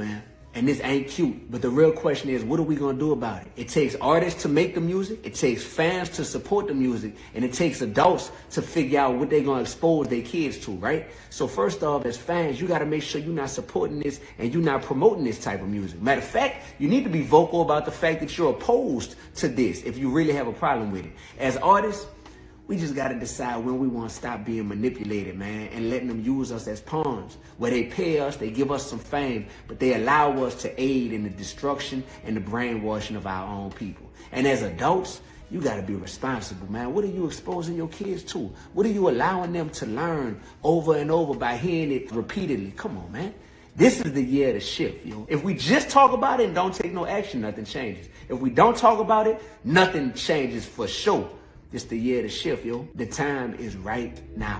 man. And this ain't cute, but the real question is, what are we gonna do about it? It takes artists to make the music, it takes fans to support the music, and it takes adults to figure out what they're gonna expose their kids to, right? So first off, as fans, you gotta make sure you're not supporting this and you're not promoting this type of music. Matter of fact, you need to be vocal about the fact that you're opposed to this if you really have a problem with it. As artists, we just got to decide when we want to stop being manipulated, man, and letting them use us as pawns. Where they pay us, they give us some fame, but they allow us to aid in the destruction and the brainwashing of our own people. And as adults, you got to be responsible, man. What are you exposing your kids to? What are you allowing them to learn over and over by hearing it repeatedly? Come on, man. This is the year to shift, yo. If we just talk about it and don't take no action, nothing changes. If we don't talk about it, nothing changes for sure. It's the year to shift, yo. The time is right now.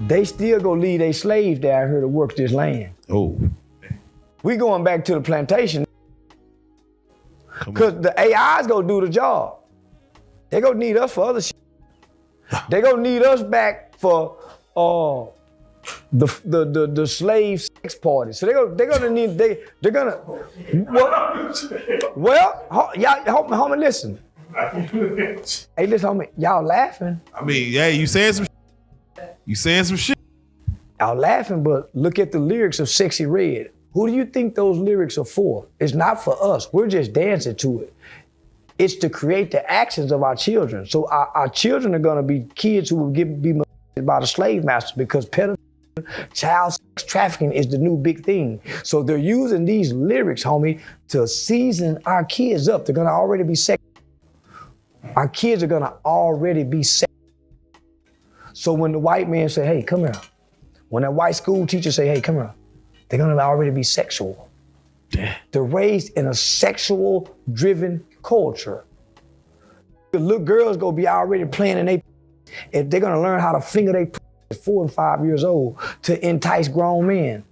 They still go leave their slaves down here to work this land. Oh. We going back to the plantation because the AI's gonna do the job. They gonna need us for other shit. They gonna need us back for the slave sex party. So they're gonna need y'all homie, listen. Hey, listen, homie, y'all laughing. I mean, yeah, you saying some shit. Y'all laughing, but look at the lyrics of Sexy Red. Who do you think those lyrics are for? It's not for us. We're just dancing to it. It's to create the actions of our children. So our children are gonna be kids who will be molested by the slave masters because child sex trafficking is the new big thing. So they're using these lyrics, homie, to season our kids up. They're gonna already be sex. Our kids are gonna already be sex. So when the white man say, hey, come here. When that white school teacher say, hey, come here, they're gonna already be sexual. Damn. They're raised in a sexual driven culture. The little girls gonna be already playing and they're gonna learn how to finger their at 4 and 5 years old to entice grown men.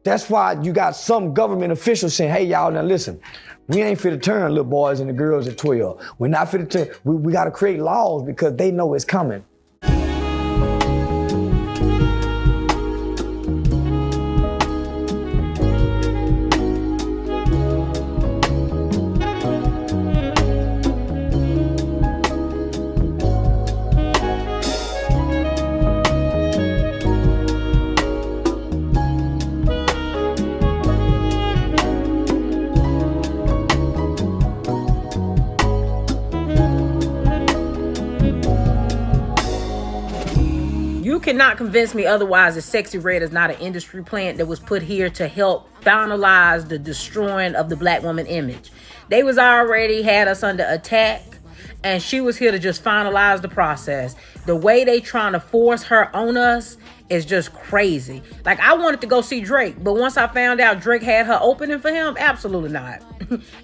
That's why you got some government officials saying, hey, y'all, now listen, we ain't fit to turn little boys and the girls at 12. We're not fit to turn, we gotta create laws because they know it's coming. You cannot convince me otherwise that Sexy Red is not an industry plant that was put here to help finalize the destroying of the black woman image. They was already had us under attack, and she was here to just finalize the process. The way they trying to force her on us is just crazy. Like, I wanted to go see Drake, but once I found out Drake had her opening for him, absolutely not.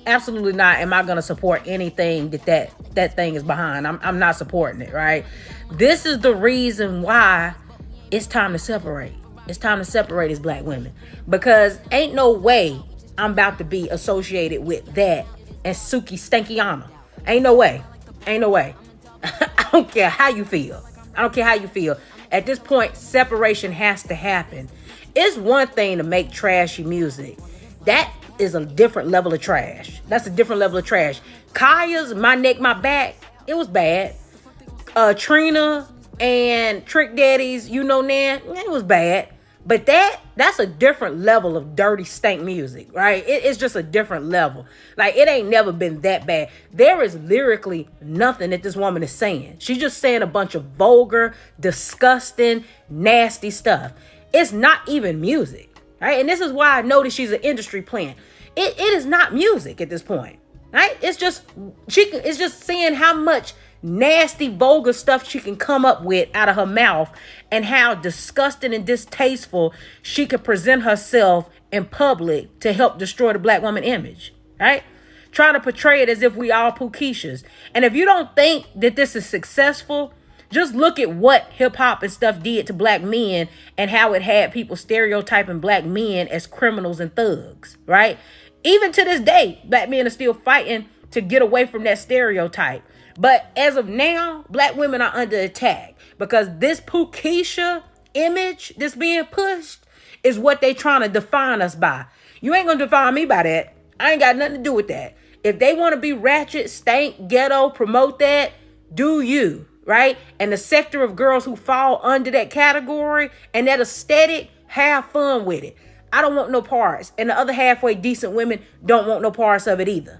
Absolutely not am I gonna support anything that thing is behind. I'm not supporting it, right? This is the reason why it's time to separate. It's time to separate as black women, because ain't no way I'm about to be associated with that and Suki Stankiana. Ain't no way. Ain't no way. I don't care how you feel. I don't care how you feel. At this point, separation has to happen. It's one thing to make trashy music. That is a different level of trash. That's a different level of trash. Kaya's My Neck, My Back, it was bad. Trina and Trick Daddy's You Know Nan, it was bad. But that's a different level of dirty stank music, right? It's just a different level. Like, it ain't never been that bad. There is lyrically nothing that this woman is saying. She's just saying a bunch of vulgar, disgusting, nasty stuff. It's not even music, right? And this is why I know that she's an industry plant. It is not music at this point, right? It's just saying how much nasty, vulgar stuff she can come up with out of her mouth and how disgusting and distasteful she could present herself in public to help destroy the black woman image, right? Trying to portray it as if we all Pookeishas. And if you don't think that this is successful, just look at what hip hop and stuff did to black men and how it had people stereotyping black men as criminals and thugs, right? Even to this day, black men are still fighting to get away from that stereotype. But as of now, black women are under attack because this Pookeisha image that's being pushed is what they trying to define us by. You ain't gonna define me by that. I ain't got nothing to do with that. If they want to be ratchet, stank, ghetto, promote that, do you, right? And the sector of girls who fall under that category and that aesthetic, have fun with it. I don't want no parts. And the other halfway decent women don't want no parts of it either.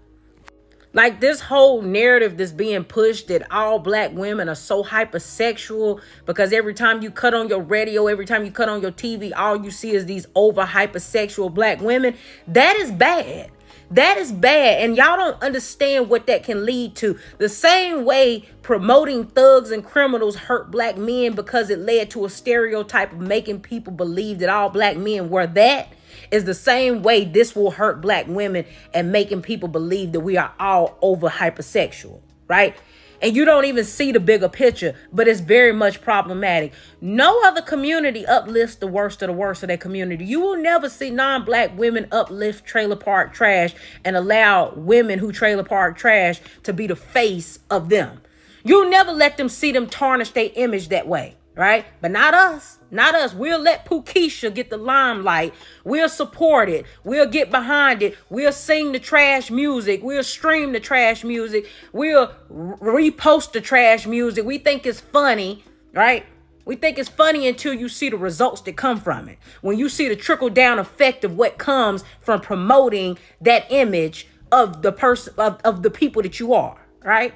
Like this whole narrative that's being pushed that all black women are so hypersexual because every time you cut on your radio, every time you cut on your TV, all you see is these over hypersexual black women. That is bad. That is bad. And y'all don't understand what that can lead to. The same way promoting thugs and criminals hurt black men because it led to a stereotype of making people believe that all black men were that, is the same way this will hurt black women and making people believe that we are all over hypersexual, right? And you don't even see the bigger picture, but it's very much problematic. No other community uplifts the worst of their community. You will never see non-black women uplift trailer park trash and allow women who trailer park trash to be the face of them. You'll never let them see them tarnish their image that way, right? But not us. Not us. We'll let Pookeisha get the limelight. We'll support it. We'll get behind it. We'll sing the trash music. We'll stream the trash music. We'll repost the trash music. We think it's funny, right? We think it's funny until you see the results that come from it. When you see the trickle down effect of what comes from promoting that image of the person, of the people that you are, right?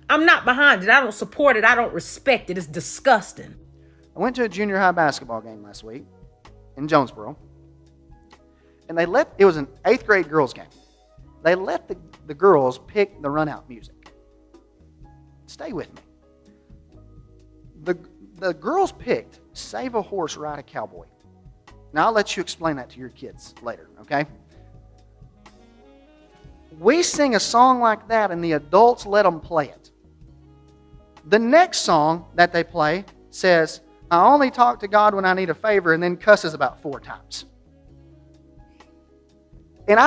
I'm not behind it. I don't support it. I don't respect it. It's disgusting. I went to a junior high basketball game last week in Jonesboro, and it was an 8th grade girls game. They let the girls pick the run-out music. Stay with me. The girls picked Save a Horse, Ride a Cowboy. Now, I'll let you explain that to your kids later, okay? We sing a song like that, and the adults let them play it. The next song that they play says, I only talk to God when I need a favor, and then cusses about 4 times. And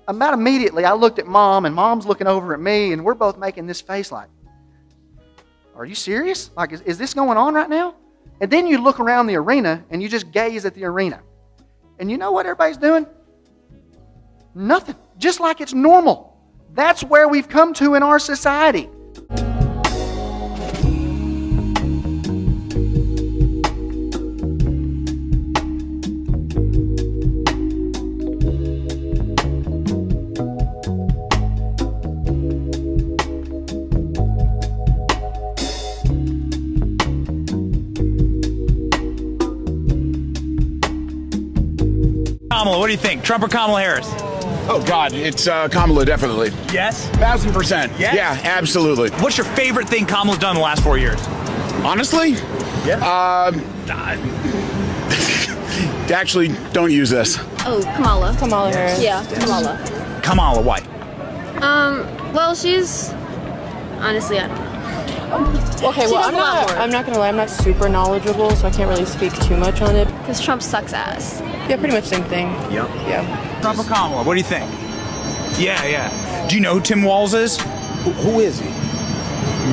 about immediately, I looked at Mom, and Mom's looking over at me, and we're both making this face like, are you serious? Like, is this going on right now? And then you look around the arena, and you just gaze at the arena. And you know what everybody's doing? Nothing. Just like it's normal. That's where we've come to in our society. Kamala, what do you think? Trump or Kamala Harris? Oh, God, it's Kamala, definitely. Yes? 1,000%. Yes? Yeah, absolutely. What's your favorite thing Kamala's done in the last 4 years? Honestly? Yeah. Actually, don't use this. Oh, Kamala. Kamala Harris. Yeah, Kamala. Kamala, why? Well, she's honestly, I don't know. Okay, well, I'm not gonna lie, I'm not super knowledgeable, so I can't really speak too much on it. Because Trump sucks ass. Yeah, pretty much same thing. Yep. Yeah. Trump or Kamala, what do you think? Yeah. Do you know who Tim Walz is? Who is he?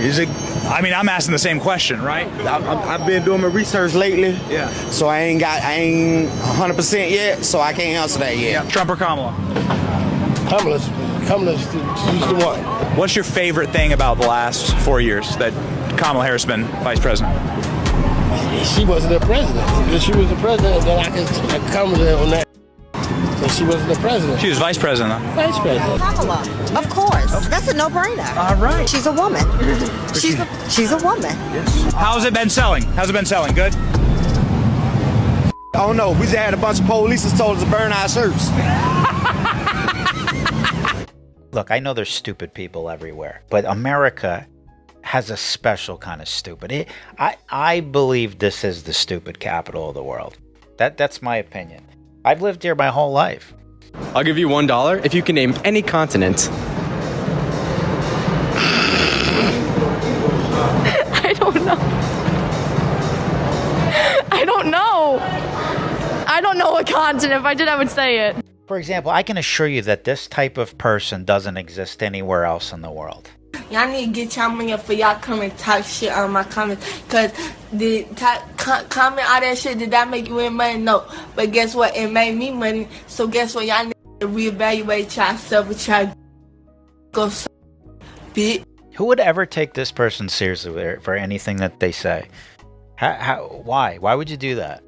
Is it? I mean, I'm asking the same question, right? I've been doing my research lately. Yeah. So I ain't 100% yet, so I can't answer that yet. Trump or Kamala? Kamala's she's the one. What's your favorite thing about the last 4 years that Kamala Harris has been vice president? She wasn't the president. If she was the president, then I can comment on that. So she wasn't the president. She was vice president, though. Vice president. Kamala, of course. That's a no-brainer. All right. She's a woman. She's a woman. How's it been selling? Good? I don't know. We just had a bunch of police that told us to burn our shirts. Look, I know there's stupid people everywhere, but America has a special kind of stupid. I believe this is the stupid capital of the world. That's my opinion. I've lived here my whole life. I'll give you $1 if you can name any continent. I don't know. I don't know. I don't know a continent. If I did, I would say it. For example, I can assure you that this type of person doesn't exist anywhere else in the world. Y'all need to get y'all money up for y'all come and talk shit on my comments. Because the comment all that shit, did that make you win money? No. But guess what? It made me money. So guess what? Y'all need to reevaluate yourself and try to go bitch. Who would ever take this person seriously for anything that they say? Why? Why would you do that?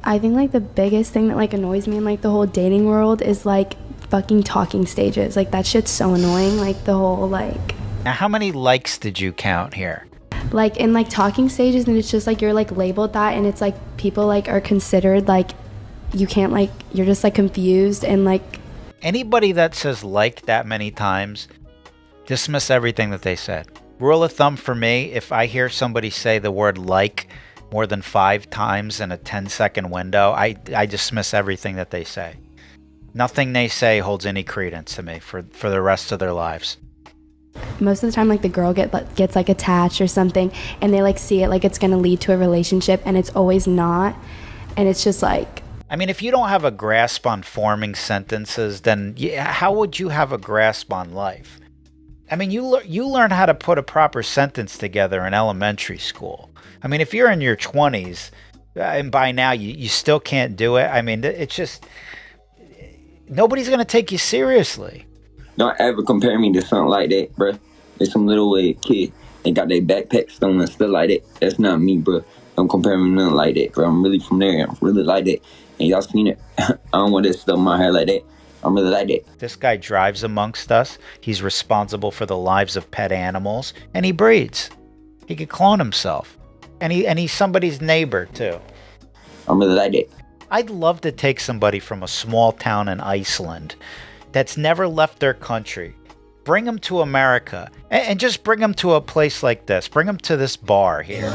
I think like the biggest thing that like annoys me in like the whole dating world is like fucking talking stages. Like that shit's so annoying. Like the whole like. Now, how many likes did you count here? Like in like talking stages, and it's just like you're like labeled that, and it's like people like are considered like you can't like you're just like confused and like. Anybody that says like that many times, dismiss everything that they said. Rule of thumb for me: if I hear somebody say the word like more than 5 times in a 10-second window, I dismiss everything that they say. Nothing they say holds any credence to me for the rest of their lives. Most of the time, like the girl gets like attached or something, and they like see it like it's gonna lead to a relationship, and it's always not. And it's just like. I mean, if you don't have a grasp on forming sentences, then how would you have a grasp on life? I mean, you learn how to put a proper sentence together in elementary school. I mean, if you're in your 20s, and by now you still can't do it, I mean, it's just, nobody's going to take you seriously. Don't ever compare me to something like that, bro. It's some little kid. They got their backpacks on and stuff like that. That's not me, bro. Don't compare me to nothing like that, bro. I'm really from there. I'm really like that. And y'all seen it. I don't want that stuff in my hair like that. I'm really like that. This guy drives amongst us. He's responsible for the lives of pet animals, and he breeds. He could clone himself. And he's somebody's neighbor, too. I'm really like that. I'd love to take somebody from a small town in Iceland that's never left their country, bring them to America, and just bring them to a place like this. Bring them to this bar here.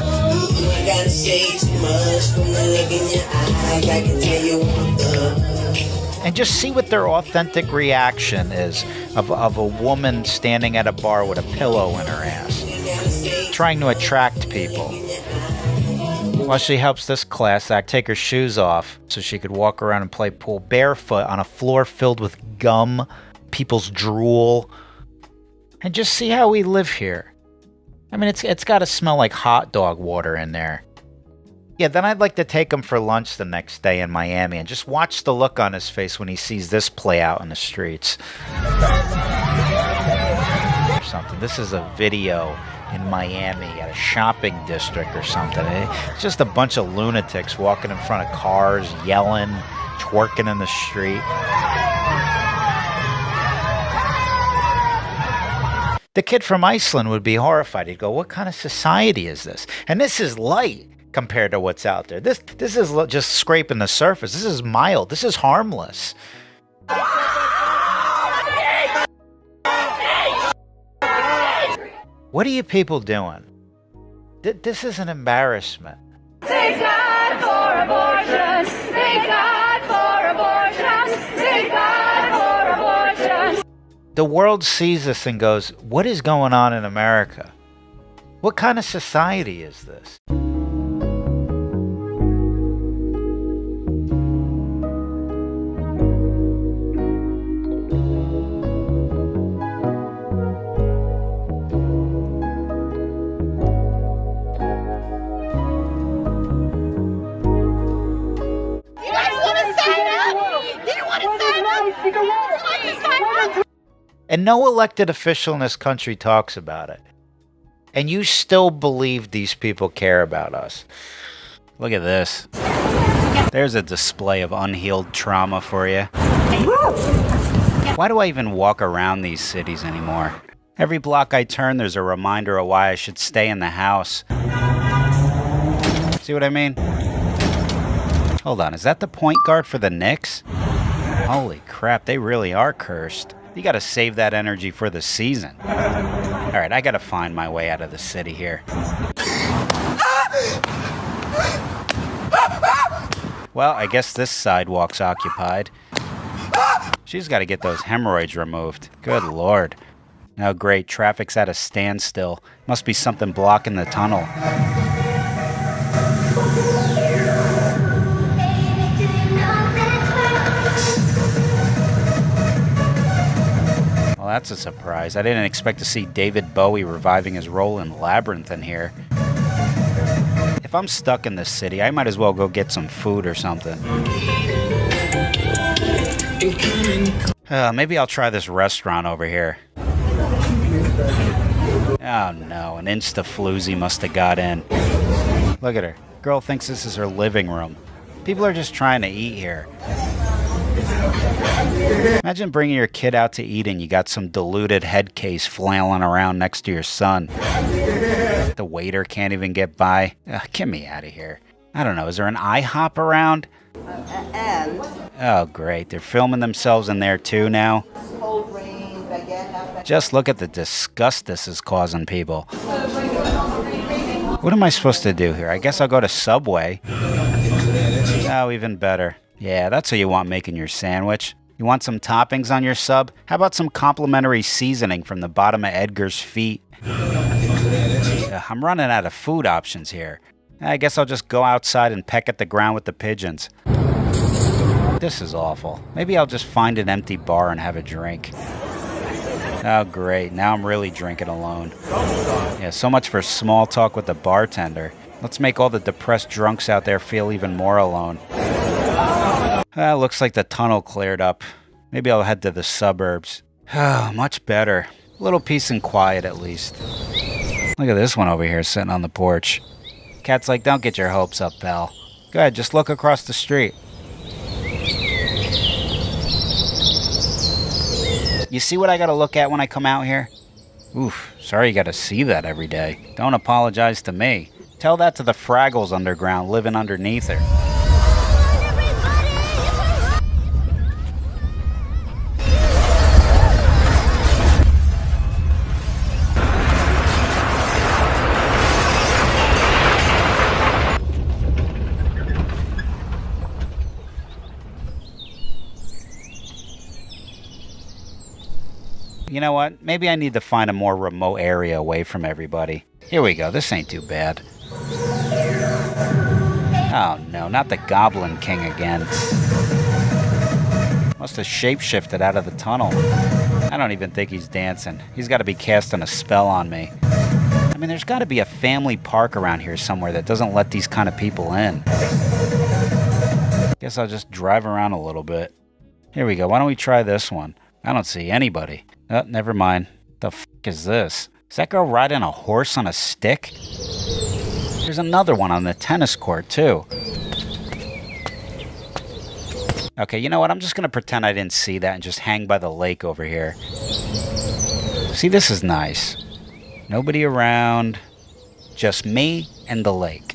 And just see what their authentic reaction is of a woman standing at a bar with a pillow in her ass, trying to attract people. While she helps this class act take her shoes off so she could walk around and play pool barefoot on a floor filled with gum, people's drool, and just see how we live here. I mean, it's got to smell like hot dog water in there. Yeah, then I'd like to take him for lunch the next day in Miami and just watch the look on his face when he sees this play out in the streets. Or something. This is a video in Miami at a shopping district or something. It's just a bunch of lunatics walking in front of cars, yelling, twerking in the street. The kid from Iceland would be horrified. He'd go, what kind of society is this? And this is light compared to what's out there. This is just scraping the surface. This is mild. This is harmless. What are you people doing? This is an embarrassment. Thank God for abortion. Thank God for abortion. Thank God for abortion. The world sees this and goes, what is going on in America? What kind of society is this? And no elected official in this country talks about it. And you still believe these people care about us. Look at this. There's a display of unhealed trauma for you. Why do I even walk around these cities anymore? Every block I turn, there's a reminder of why I should stay in the house. See what I mean? Hold on, is that the point guard for the Knicks? Holy crap, they really are cursed. You gotta save that energy for the season. Alright, I gotta find my way out of the city here. Well, I guess this sidewalk's occupied. She's got to get those hemorrhoids removed. Good Lord. Oh, great. Traffic's at a standstill. Must be something blocking the tunnel. Well, that's a surprise. I didn't expect to see David Bowie reviving his role in Labyrinth in here. If I'm stuck in this city, I might as well go get some food or something. Maybe I'll try this restaurant over here. Oh no, an insta-floozy must have got in. Look at her. Girl thinks this is her living room. People are just trying to eat here. Imagine bringing your kid out to eat and you got some deluded head case flailing around next to your son. The waiter can't even get by. Get me out of here. I don't know, is there an IHOP around? Oh, great. They're filming themselves in there too now. Just look at the disgust this is causing people. What am I supposed to do here? I guess I'll go to Subway. Oh, even better. Yeah, that's what you want making your sandwich. You want some toppings on your sub? How about some complimentary seasoning from the bottom of Edgar's feet? I'm running out of food options here. I guess I'll just go outside and peck at the ground with the pigeons. This is awful. Maybe I'll just find an empty bar and have a drink. Oh, great. Now I'm really drinking alone. Yeah, so much for small talk with the bartender. Let's make all the depressed drunks out there feel even more alone. Looks like the tunnel cleared up. Maybe I'll head to the suburbs. Much better. A little peace and quiet at least. Look at this one over here sitting on the porch. Cat's like, don't get your hopes up, pal. Go ahead, just look across the street. You see what I gotta look at when I come out here? Oof, sorry you gotta see that every day. Don't apologize to me. Tell that to the Fraggles underground living underneath her. You know what? Maybe I need to find a more remote area away from everybody. Here we go. This ain't too bad. Oh no, not the Goblin King again. Must have shapeshifted out of the tunnel. I don't even think he's dancing. He's got to be casting a spell on me. I mean, there's got to be a family park around here somewhere that doesn't let these kind of people in. Guess I'll just drive around a little bit. Here we go. Why don't we try this one? I don't see anybody. Oh, never mind. The f*** is this? Is that girl riding a horse on a stick? There's another one on the tennis court, too. Okay, you know what? I'm just going to pretend I didn't see that and just hang by the lake over here. See, this is nice. Nobody around. Just me and the lake.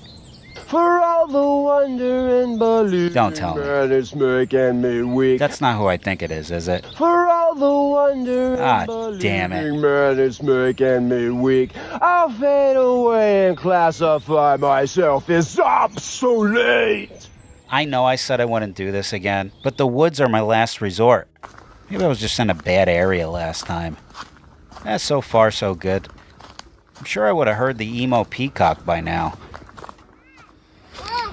For all the wonder and belief. Don't tell me. Man, it's making me weak. That's not who I think it is it? For all the wonder and belief. Damn it. Man, it's making me weak. I'll fade away and classify myself as obsolete. I know I said I wouldn't do this again, but the woods are my last resort. Maybe I was just in a bad area last time. So far, so good. I'm sure I would have heard the emo peacock by now.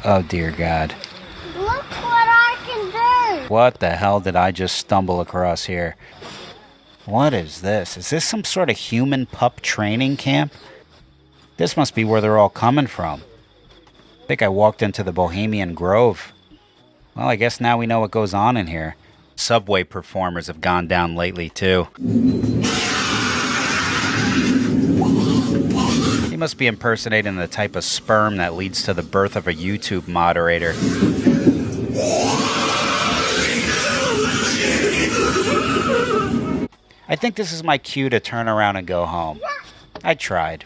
Oh, dear God. Look what I can do. What the hell did I just stumble across here? What is this? Is this some sort of human pup training camp? This must be where they're all coming from. I think I walked into the Bohemian Grove. Well, I guess now we know what goes on in here. Subway performers have gone down lately, too. He must be impersonating the type of sperm that leads to the birth of a YouTube moderator. I think this is my cue to turn around and go home. I tried.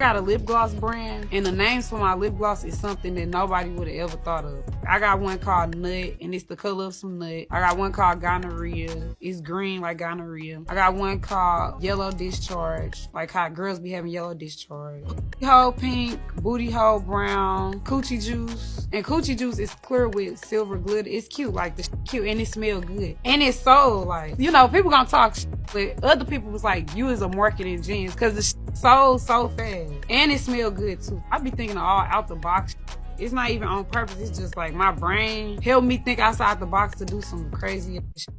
got a lip gloss brand, and the names for my lip gloss is something that nobody would have ever thought of. I got one called Nut, and it's the color of some nut. I got one called Gonorrhea. It's green like gonorrhea. I got one called Yellow Discharge, like how girls be having yellow discharge. Booty hole pink, booty hole brown, coochie juice. And coochie juice is clear with silver glitter. It's cute, like the cute, and it smells good. And it's so like, you know, people gonna talk but other people was like, you is a marketing genius, because the sold so fast. And it smell good too. I be thinking of all out the box. It's not even on purpose. It's just like my brain helped me think outside the box to do some crazy shit.